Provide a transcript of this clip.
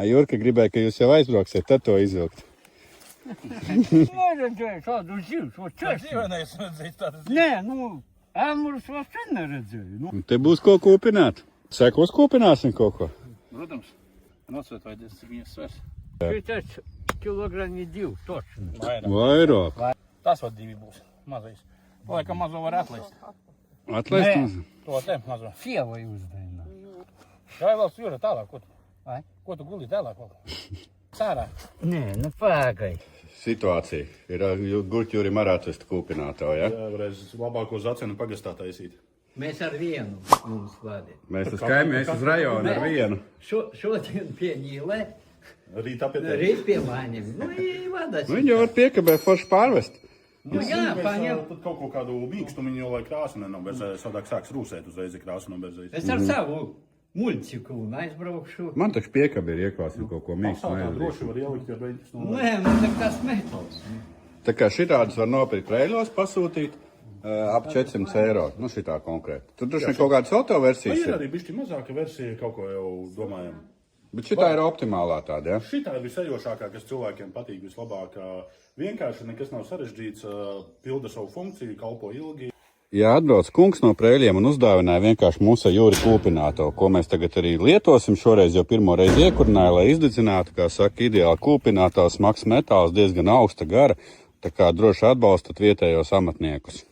Jurka gribēja, ka jūs jau aizbrauksiet, tad to izvilkt. Neredzēju šādu zivs, o čes. Dzīvenais redzējis tādas. Nē, nu, ēmurus vēl sen neredzēju. Nu. Te būs ko kūpināt. Sekos kūpināsim kaut ko. Protams, nosvēt vajadzēs, cik viņas svers. Šitais kilogrami 2, točno. Vairāk. Tas vēl 2 būs, mazais. Laikam mazo var atlaist. Atlaist Nē. mums? To te mazo. Sievai uzdēnā. Vai vēl jūra tālāk, ko tu? Vai? Ko tu gulī tālāk vēl? Sārā. Nē, nu pāgai. Situācija. Ir gurķurim ar atvest kūpinātāju, ja? Jā, varēs labāko zacenu pagastā taisīt. Mēs ar vienu mums vadīt. Mēs uz kaimiņu, mēs uz rajonu ar vienu. Šodien pie Ņīlē, Rīt apietē. rīt pie maņiem. Nu, vadās. Viņi jau var piekabē forši pārvest. Nu, jā, paņem. Tad kaut ko kādu mīkstumu jau, lai krāsu nenoberzēs, savādāk sāks rūsēt uzreiz, ja krāsu noberzēs. Es ar savu muļciku un aizbraukšu. Man taču piekabi ir ieklāsim kaut ko mīkstu. Pasākā droši var ielikt, jo beidz no... Nē, man nekas metāls. Tā kā šitādus var nopirkt reilos pasūtīt ap 400 eiro. Nu šitā konkrēti. Tur droši vien kaut kādas autoversijas Ir ir. arī bišķi mazāka versija, kaut ko jau domājam. Bet šitā ir optimālā tāda, ja? Šitā ir visejošākā, kas cilvēkiem patīk vislabāk. Vienkārši nekas nav sarežģīts, pilda savu funkciju, kalpo ilgi. Ja atbrauc kungs no Preiļiem un uzdāvināja vienkārši mūsu ar Jūri kūpināto, ko mēs tagad arī lietosim, šoreiz jau pirmo reizi iekurināja, lai izdedzinātu, kā saka, ideāli kūpinātās, smags metāls, diezgan augsta gara, tā kā droši atbalstat vietējos amatniekus.